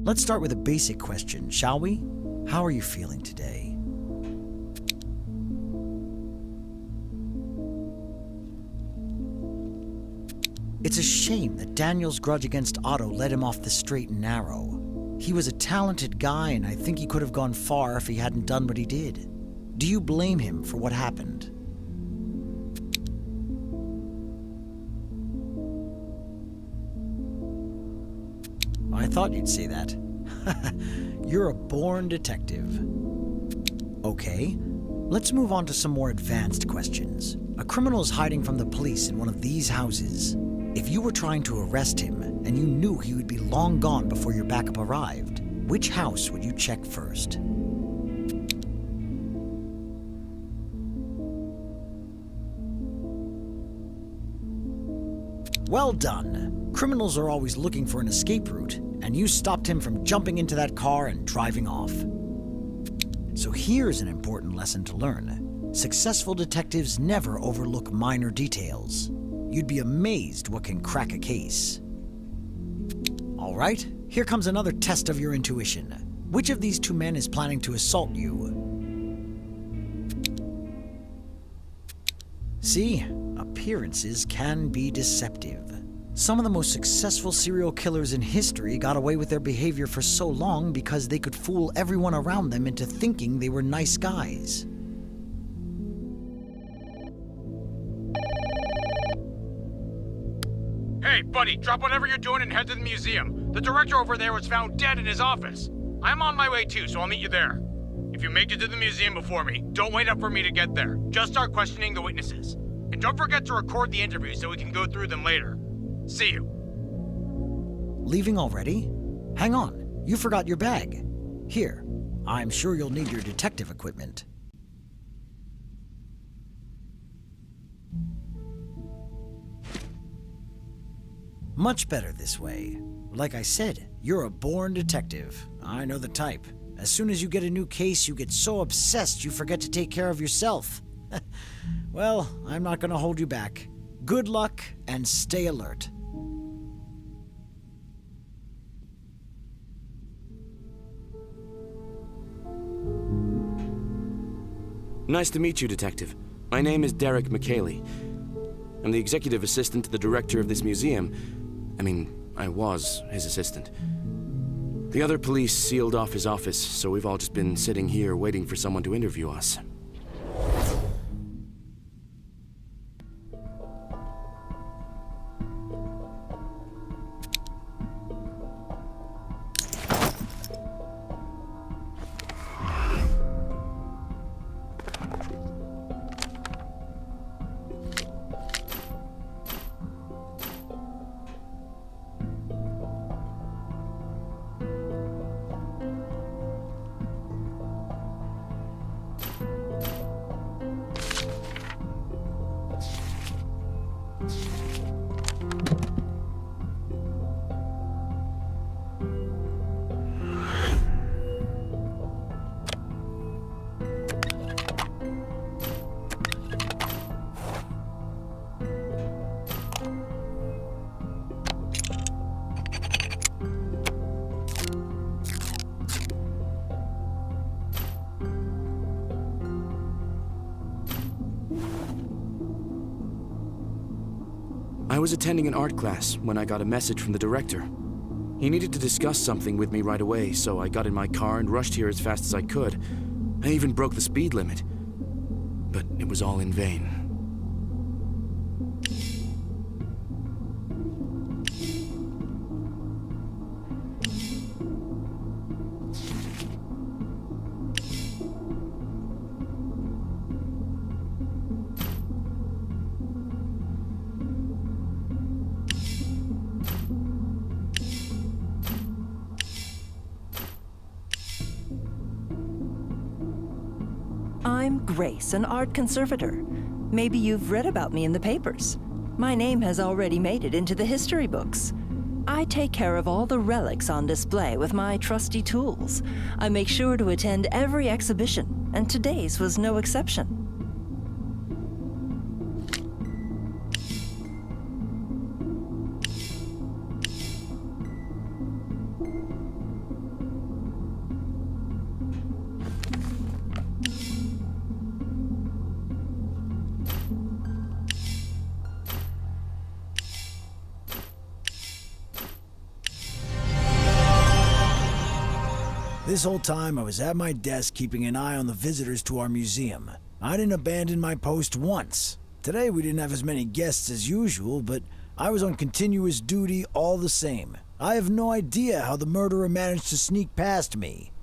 Let's start with a basic question, shall we? How are you feeling today? It's a shame that Daniel's grudge against Otto led him off the straight and narrow. He was a talented guy, and I think he could have gone far if he hadn't done what he did. Do you blame him for what happened? I thought you'd say that. You're a born detective. Okay, let's move on to some more advanced questions. A criminal is hiding from the police in one of these houses. If you were trying to arrest him, and you knew he would be long gone before your backup arrived, which house would you check first? Well done. Criminals are always looking for an escape route, and you stopped him from jumping into that car and driving off. So here's an important lesson to learn. Successful detectives never overlook minor details. You'd be amazed what can crack a case. All right, here comes another test of your intuition. Which of these two men is planning to assault you? See, appearances can be deceptive. Some of the most successful serial killers in history got away with their behavior for so long because they could fool everyone around them into thinking they were nice guys. Hey, buddy, drop whatever you're doing and head to the museum. The director over there was found dead in his office. I'm on my way too, so I'll meet you there. If you make it to the museum before me, don't wait up for me to get there. Just start questioning the witnesses. And don't forget to record the interviews so we can go through them later. See you. Leaving already? Hang on, you forgot your bag. Here, I'm sure you'll need your detective equipment. Much better this way. Like I said, you're a born detective. I know the type. As soon as you get a new case, you get so obsessed you forget to take care of yourself. Well, I'm not gonna hold you back. Good luck and stay alert. Nice to meet you, Detective. My name is Derek McKaylee. I'm the executive assistant to the director of this museum. I was his assistant. The other police sealed off his office, so we've all just been sitting here waiting for someone to interview us. I was attending an art class when I got a message from the director. He needed to discuss something with me right away, so I got in my car and rushed here as fast as I could. I even broke the speed limit. But it was all in vain. I'm Grace, an art conservator. Maybe you've read about me in the papers. My name has already made it into the history books. I take care of all the relics on display with my trusty tools. I make sure to attend every exhibition, and today's was no exception. This whole time I was at my desk keeping an eye on the visitors to our museum. I didn't abandon my post once. Today we didn't have as many guests as usual, but I was on continuous duty all the same. I have no idea how the murderer managed to sneak past me.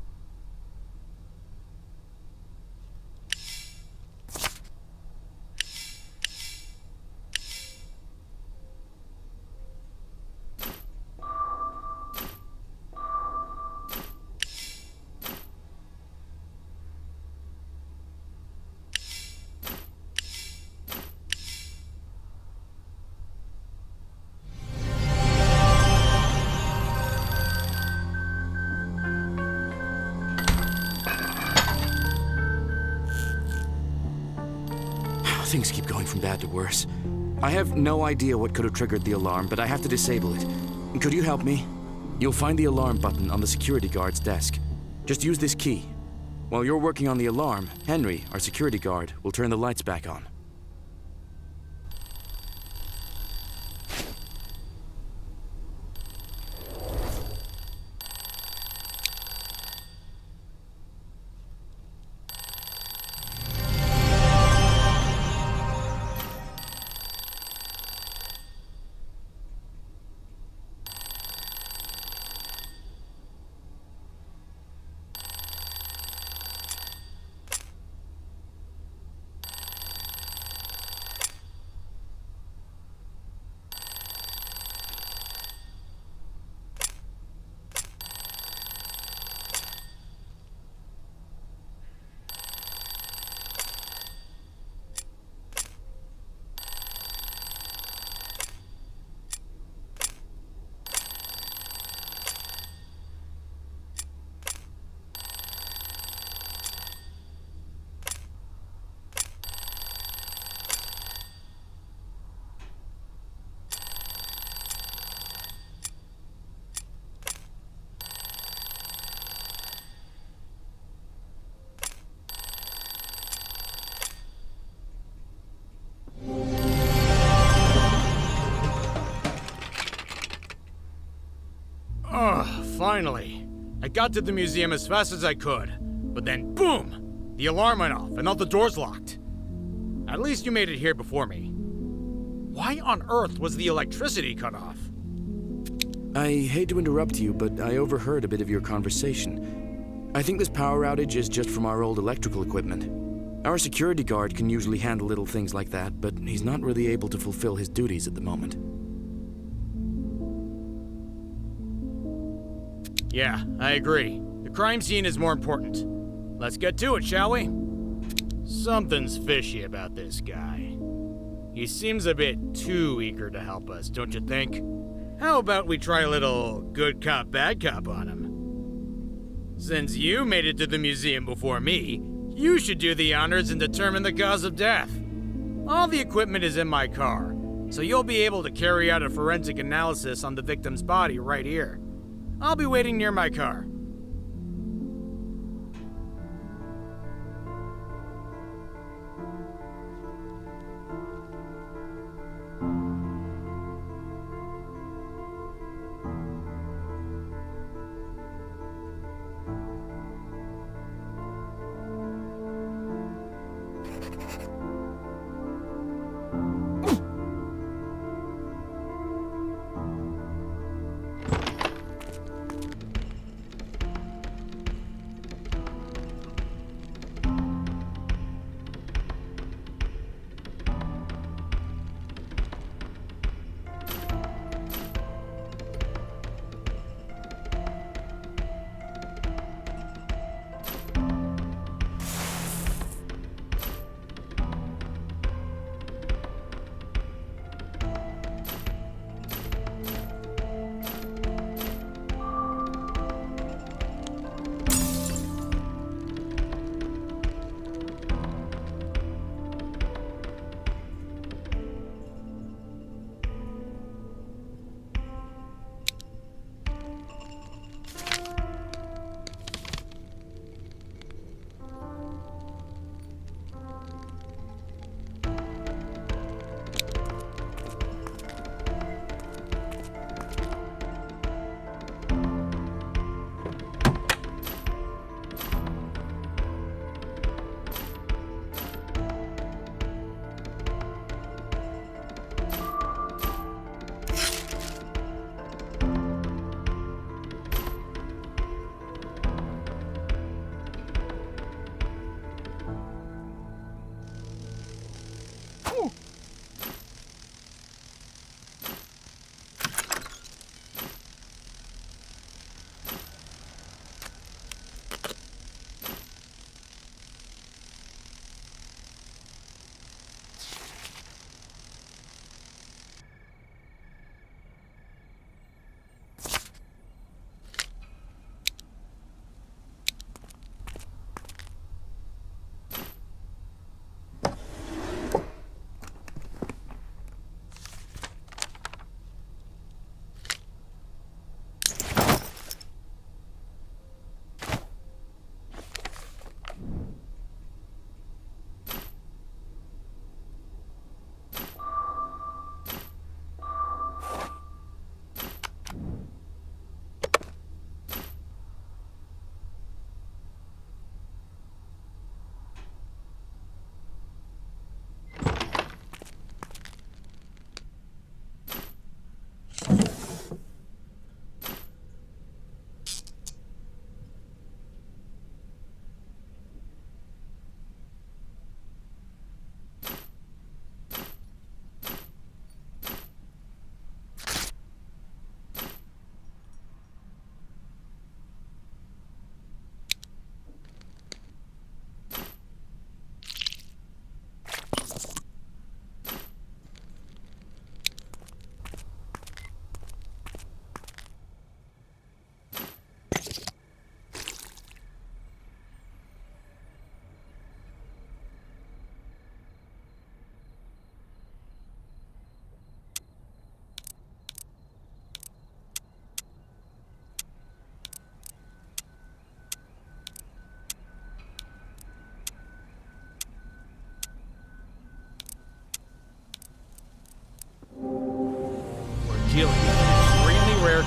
Things keep going from bad to worse. I have no idea what could have triggered the alarm, but I have to disable it. Could you help me? You'll find the alarm button on the security guard's desk. Just use this key. While you're working on the alarm, Henry, our security guard, will turn the lights back on. Finally. I got to the museum as fast as I could, but then boom! The alarm went off and all the doors locked. At least you made it here before me. Why on earth was the electricity cut off? I hate to interrupt you, but I overheard a bit of your conversation. I think this power outage is just from our old electrical equipment. Our security guard can usually handle little things like that, but he's not really able to fulfill his duties at the moment. Yeah, I agree. The crime scene is more important. Let's get to it, shall we? Something's fishy about this guy. He seems a bit too eager to help us, don't you think? How about we try a little good cop, bad cop on him? Since you made it to the museum before me, you should do the honors and determine the cause of death. All the equipment is in my car, so you'll be able to carry out a forensic analysis on the victim's body right here. I'll be waiting near my car.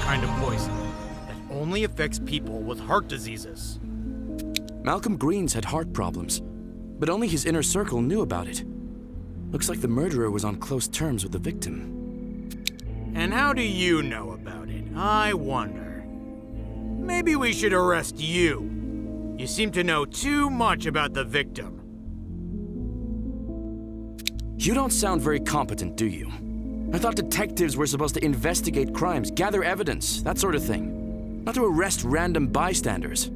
kind of poison that only affects people with heart diseases. Malcolm Green's had heart problems, but only his inner circle knew about it. Looks like the murderer was on close terms with the victim. And how do you know about it, I wonder? Maybe we should arrest you. You seem to know too much about the victim. You don't sound very competent, do you? I thought detectives were supposed to investigate crimes, gather evidence, that sort of thing. Not to arrest random bystanders.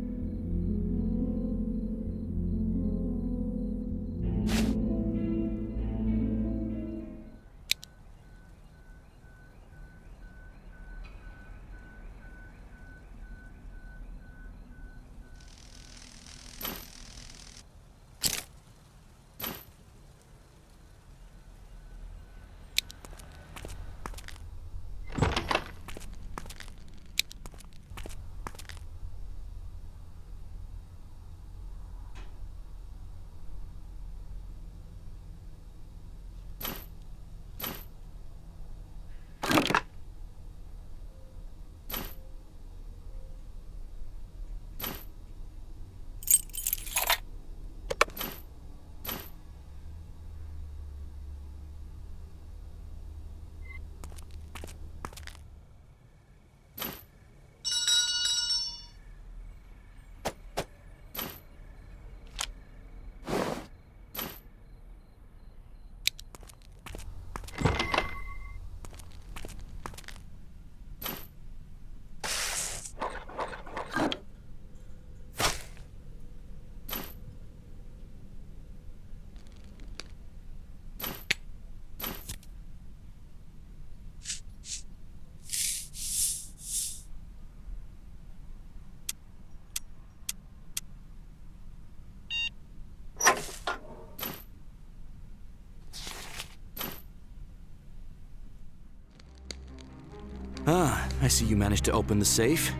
Ah, I see you managed to open the safe.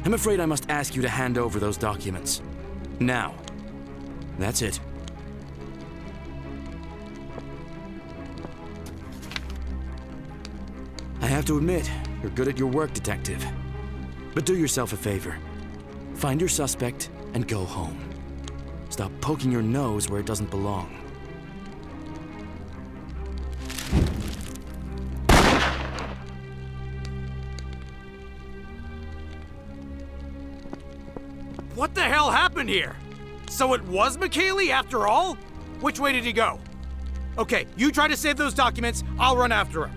I'm afraid I must ask you to hand over those documents. Now. That's it. I have to admit, you're good at your work, Detective. But do yourself a favor. Find your suspect and go home. Stop poking your nose where it doesn't belong. What the hell happened here? So it was McKaylee after all? Which way did he go? Okay, you try to save those documents, I'll run after him.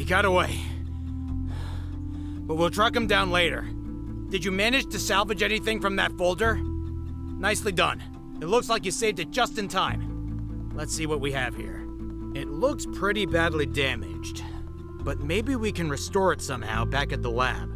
He got away. But we'll track him down later. Did you manage to salvage anything from that folder? Nicely done. It looks like you saved it just in time. Let's see what we have here. It looks pretty badly damaged, but maybe we can restore it somehow back at the lab.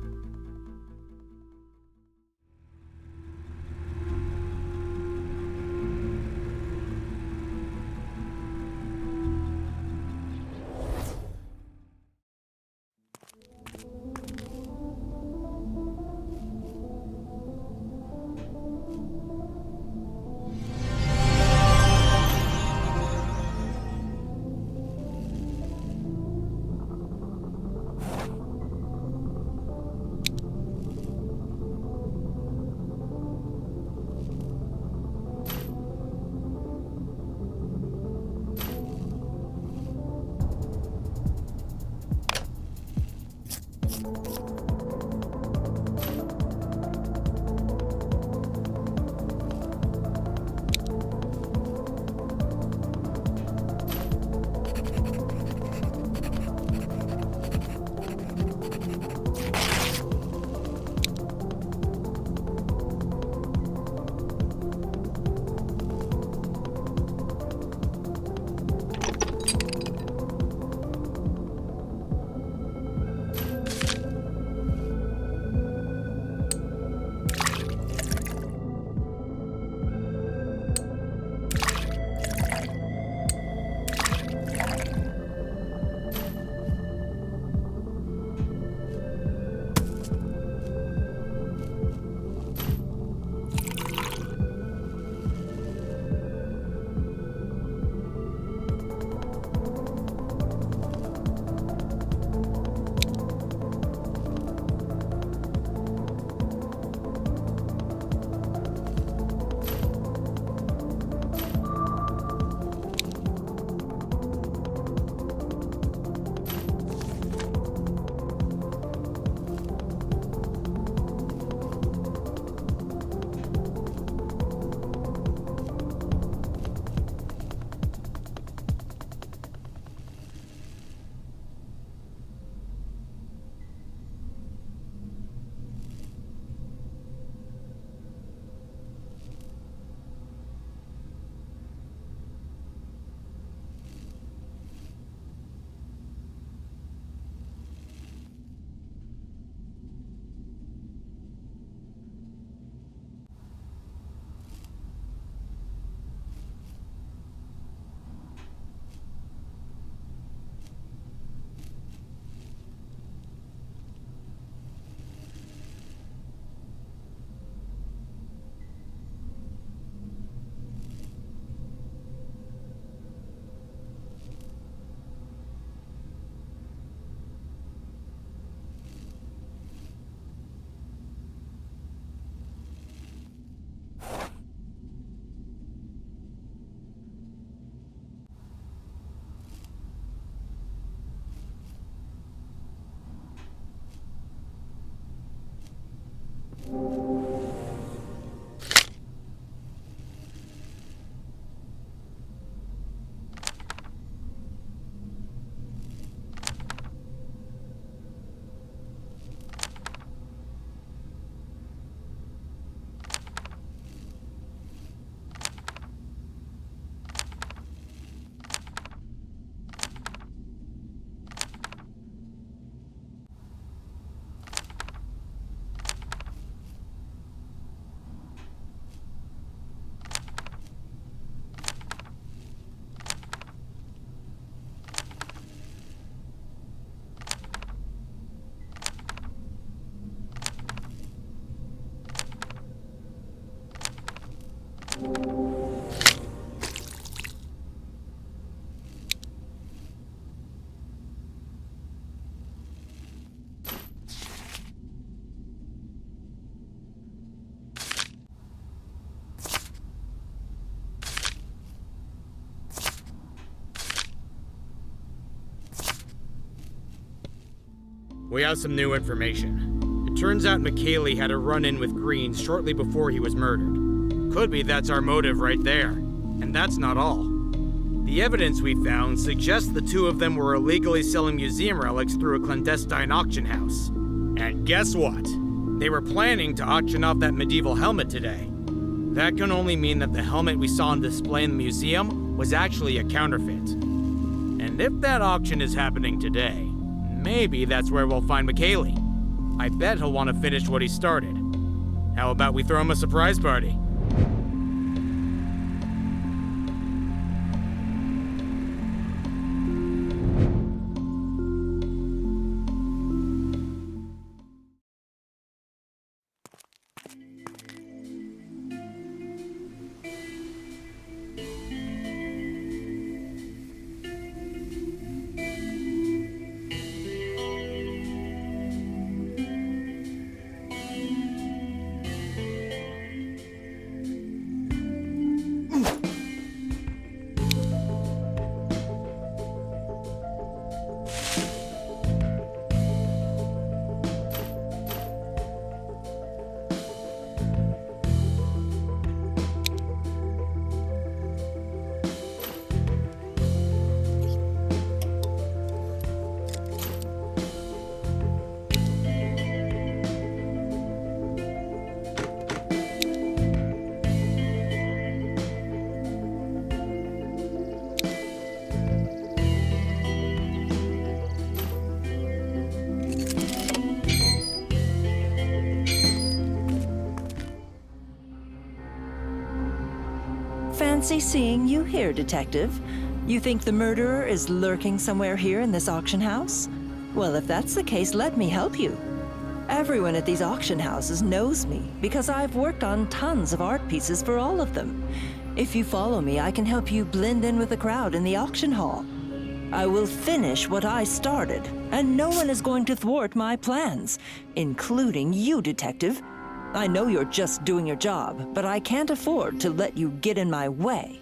We have some new information. It turns out McKaylee had a run-in with Greens shortly before he was murdered. Could be that's our motive right there. And that's not all. The evidence we found suggests the two of them were illegally selling museum relics through a clandestine auction house. And guess what? They were planning to auction off that medieval helmet today. That can only mean that the helmet we saw on display in the museum was actually a counterfeit. And if that auction is happening today, maybe that's where we'll find McKaylee. I bet he'll want to finish what he started. How about we throw him a surprise party? Fancy seeing you here, Detective. You think the murderer is lurking somewhere here in this auction house? Well, if that's the case, let me help you. Everyone at these auction houses knows me because I've worked on tons of art pieces for all of them. If you follow me, I can help you blend in with the crowd in the auction hall. I will finish what I started, and no one is going to thwart my plans, including you, Detective. I know you're just doing your job, but I can't afford to let you get in my way.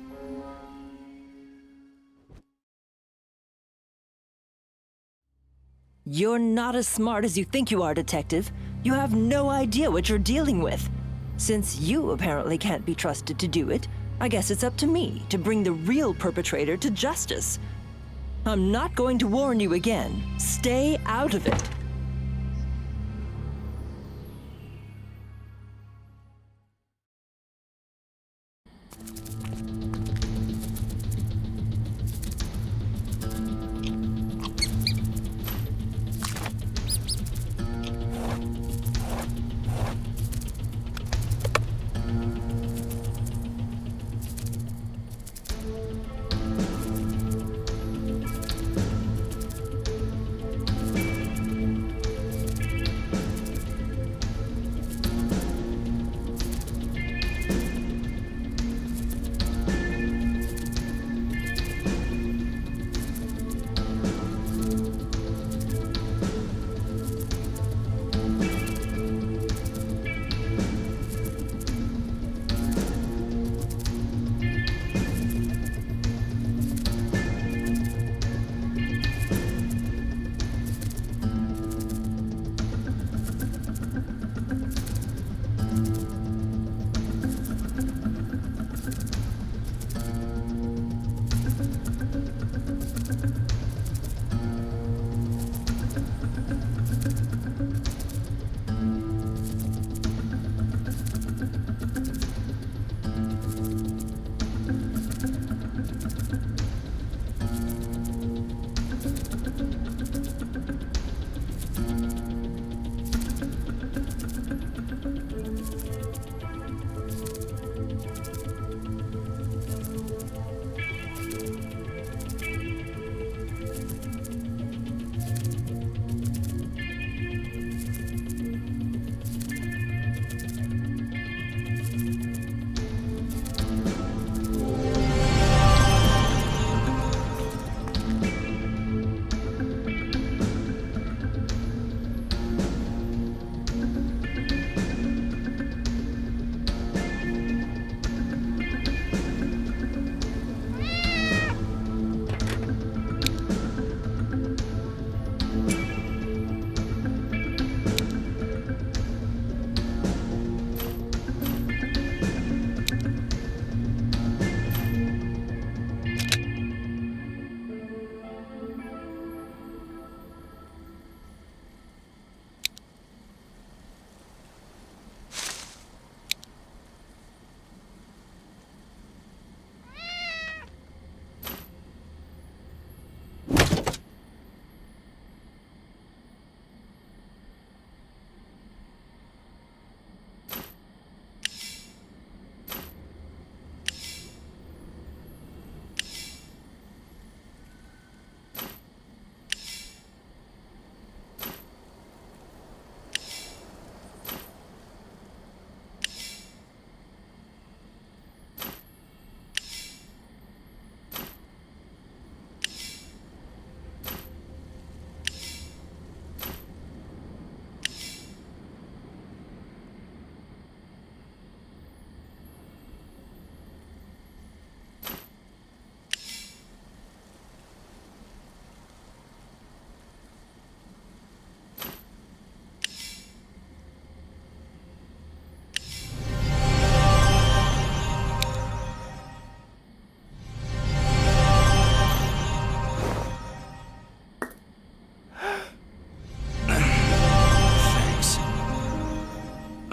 You're not as smart as you think you are, Detective. You have no idea what you're dealing with. Since you apparently can't be trusted to do it, I guess it's up to me to bring the real perpetrator to justice. I'm not going to warn you again. Stay out of it.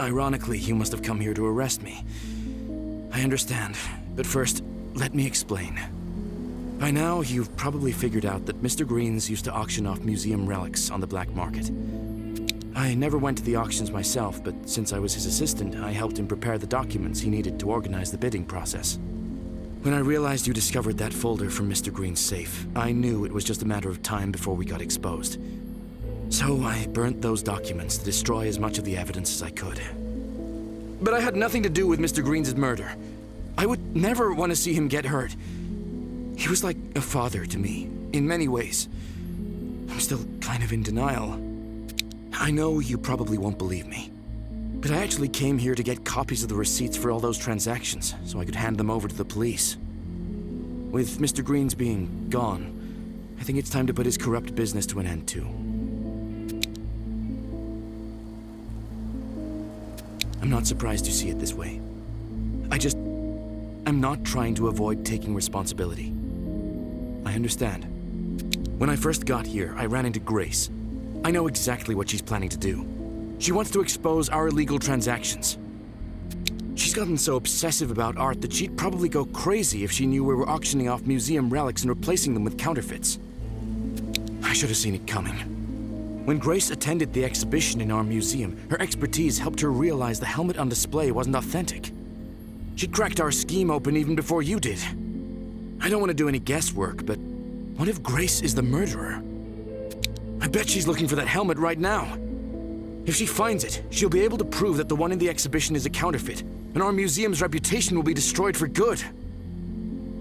Ironically, you must have come here to arrest me. I understand, but first, let me explain. By now, you've probably figured out that Mr. Greens used to auction off museum relics on the black market. I never went to the auctions myself, but since I was his assistant, I helped him prepare the documents he needed to organize the bidding process. When I realized you discovered that folder from Mr. Green's safe, I knew it was just a matter of time before we got exposed. So I burnt those documents to destroy as much of the evidence as I could. But I had nothing to do with Mr. Green's murder. I would never want to see him get hurt. He was like a father to me, in many ways. I'm still kind of in denial. I know you probably won't believe me, but I actually came here to get copies of the receipts for all those transactions so I could hand them over to the police. With Mr. Greens being gone, I think it's time to put his corrupt business to an end too. I'm not surprised you see it this way. I'm not trying to avoid taking responsibility. I understand. When I first got here, I ran into Grace. I know exactly what she's planning to do. She wants to expose our illegal transactions. She's gotten so obsessive about art that she'd probably go crazy if she knew we were auctioning off museum relics and replacing them with counterfeits. I should have seen it coming. When Grace attended the exhibition in our museum, her expertise helped her realize the helmet on display wasn't authentic. She cracked our scheme open even before you did. I don't want to do any guesswork, but what if Grace is the murderer? I bet she's looking for that helmet right now. If she finds it, she'll be able to prove that the one in the exhibition is a counterfeit, and our museum's reputation will be destroyed for good.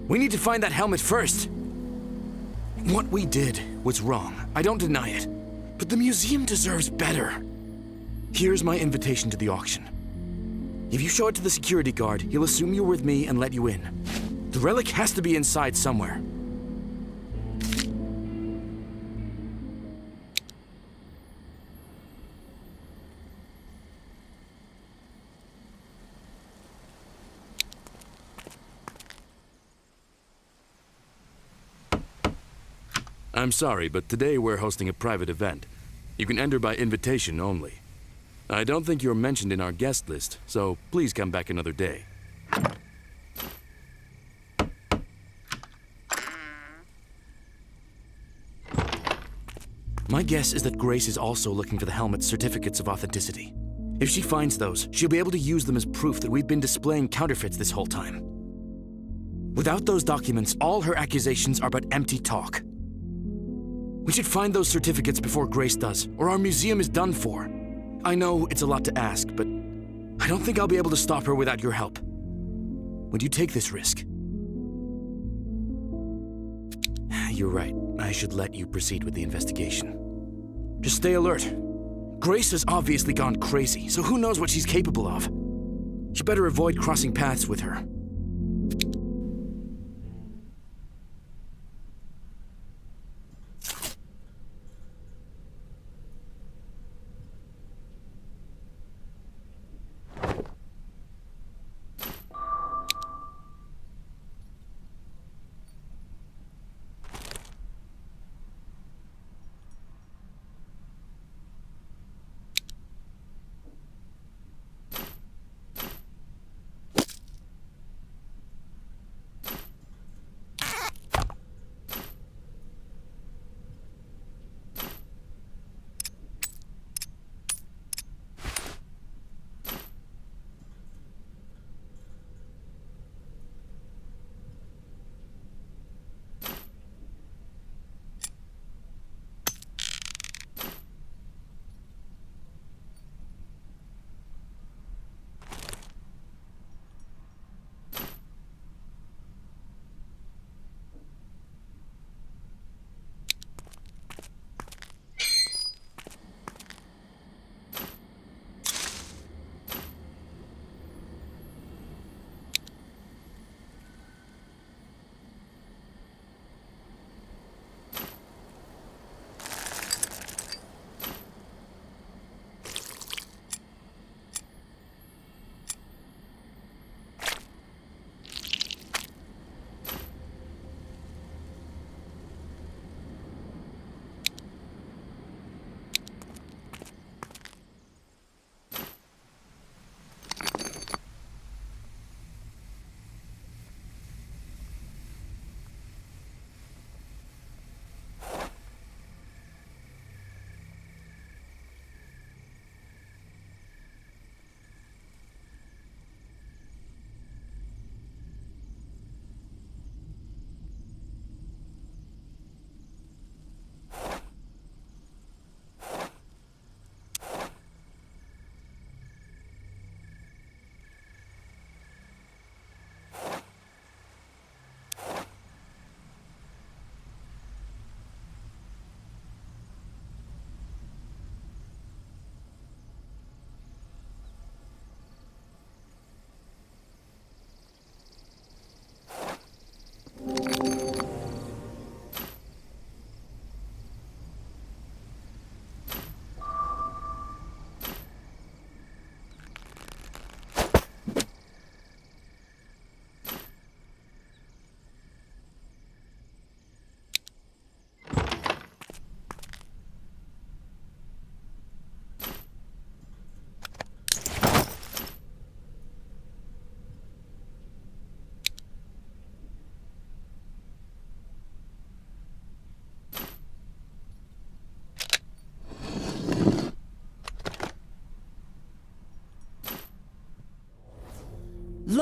We need to find that helmet first. What we did was wrong. I don't deny it. But the museum deserves better. Here's my invitation to the auction. If you show it to the security guard, he'll assume you're with me and let you in. The relic has to be inside somewhere. I'm sorry, but today we're hosting a private event. You can enter by invitation only. I don't think you're mentioned in our guest list, so please come back another day. My guess is that Grace is also looking for the helmet's certificates of authenticity. If she finds those, she'll be able to use them as proof that we've been displaying counterfeits this whole time. Without those documents, all her accusations are but empty talk. We should find those certificates before Grace does, or our museum is done for. I know it's a lot to ask, but I don't think I'll be able to stop her without your help. Would you take this risk? You're right. I should let you proceed with the investigation. Just stay alert. Grace has obviously gone crazy, so who knows what she's capable of. You better avoid crossing paths with her.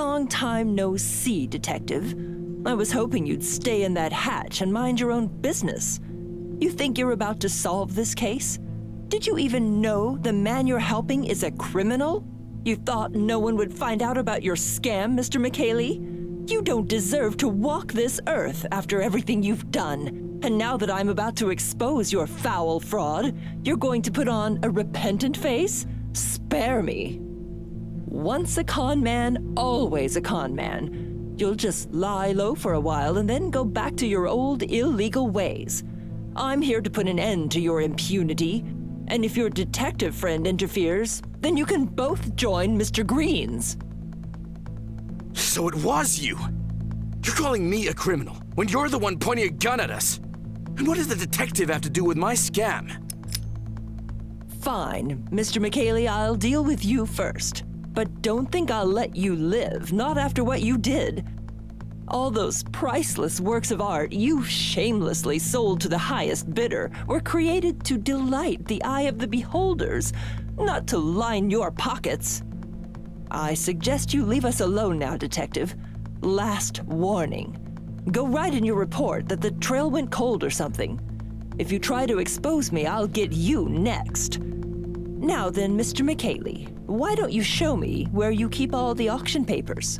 Long time no see, Detective. I was hoping you'd stay in that hatch and mind your own business. You think you're about to solve this case? Did you even know the man you're helping is a criminal? You thought no one would find out about your scam, Mr. McKaylee? You don't deserve to walk this earth after everything you've done. And now that I'm about to expose your foul fraud, you're going to put on a repentant face? Spare me. Once a con man, always a con man. You'll just lie low for a while and then go back to your old illegal ways. I'm here to put an end to your impunity, and if your detective friend interferes, then you can both join Mr. Green's. So it was you! You're calling me a criminal when you're the one pointing a gun at us! And what does the detective have to do with my scam? Fine, Mr. McKaylee, I'll deal with you first. But don't think I'll let you live, not after what you did. All those priceless works of art you shamelessly sold to the highest bidder were created to delight the eye of the beholders, not to line your pockets. I suggest you leave us alone now, Detective. Last warning. Go write in your report that the trail went cold or something. If you try to expose me, I'll get you next. Now then, Mr. McKaylee, why don't you show me where you keep all the auction papers?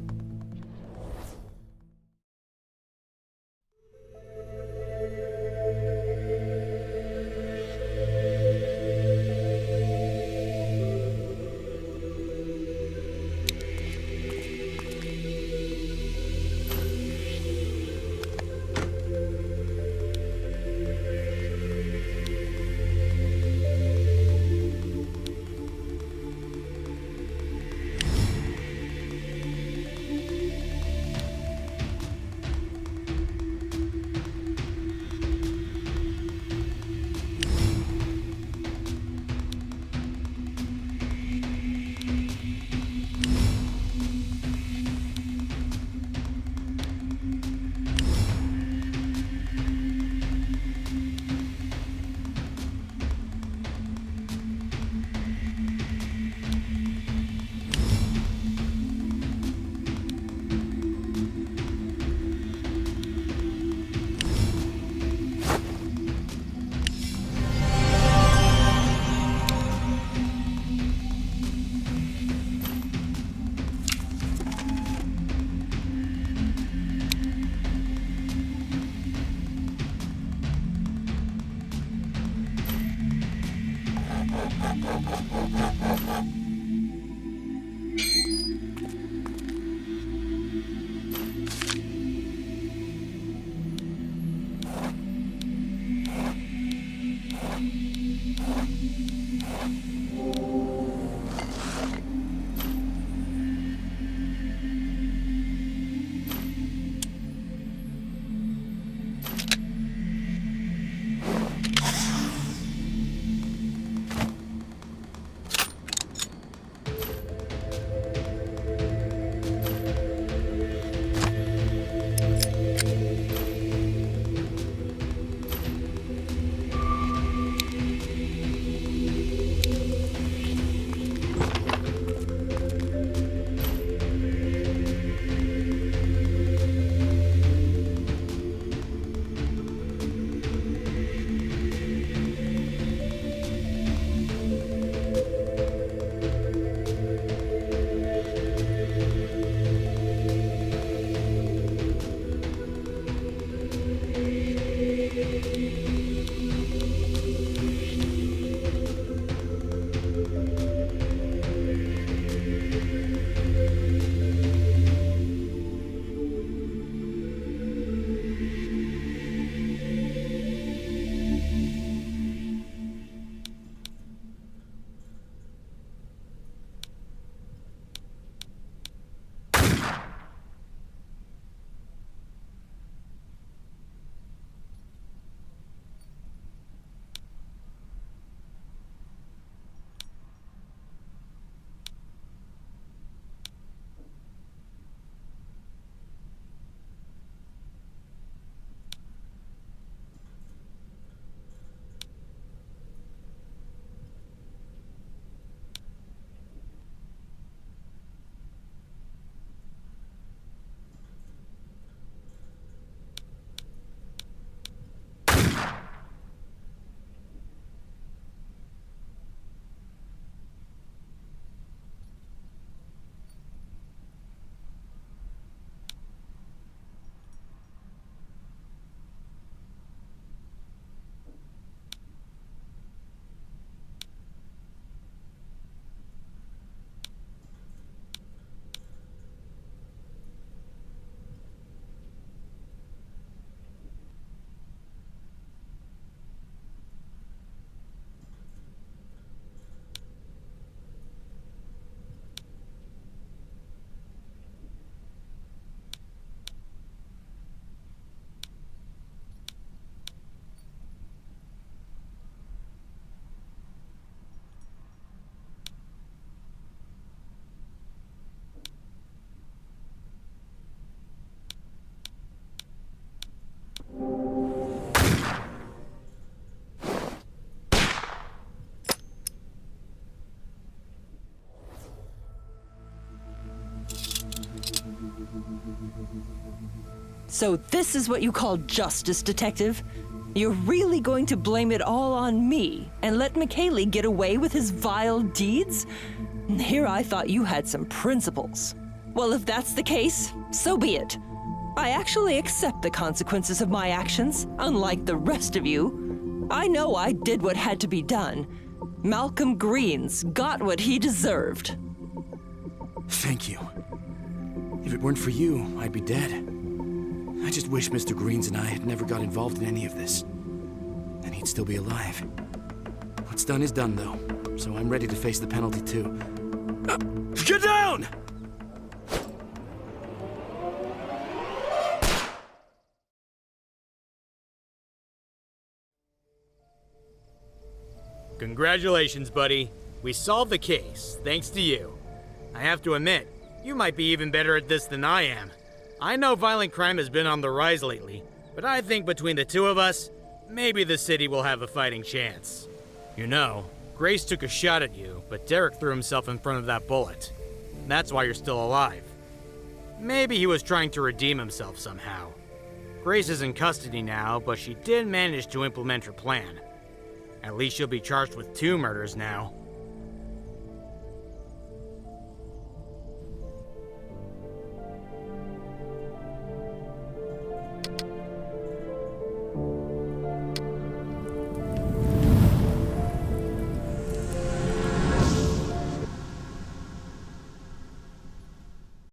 So this is what you call justice, Detective? You're really going to blame it all on me and let McKaylee get away with his vile deeds? Here I thought you had some principles. Well, if that's the case, so be it. I actually accept the consequences of my actions, unlike the rest of you. I know I did what had to be done. Malcolm Green's got what he deserved. Thank you. If it weren't for you, I'd be dead. I just wish Mr. Greens and I had never got involved in any of this. Then he'd still be alive. What's done is done, though, so I'm ready to face the penalty, too. Get down! Congratulations, buddy. We solved the case, thanks to you. I have to admit, you might be even better at this than I am. I know violent crime has been on the rise lately, but I think between the two of us, maybe the city will have a fighting chance. You know, Grace took a shot at you, but Derek threw himself in front of that bullet. That's why you're still alive. Maybe he was trying to redeem himself somehow. Grace is in custody now, but she did manage to implement her plan. At least she'll be charged with 2 murders now.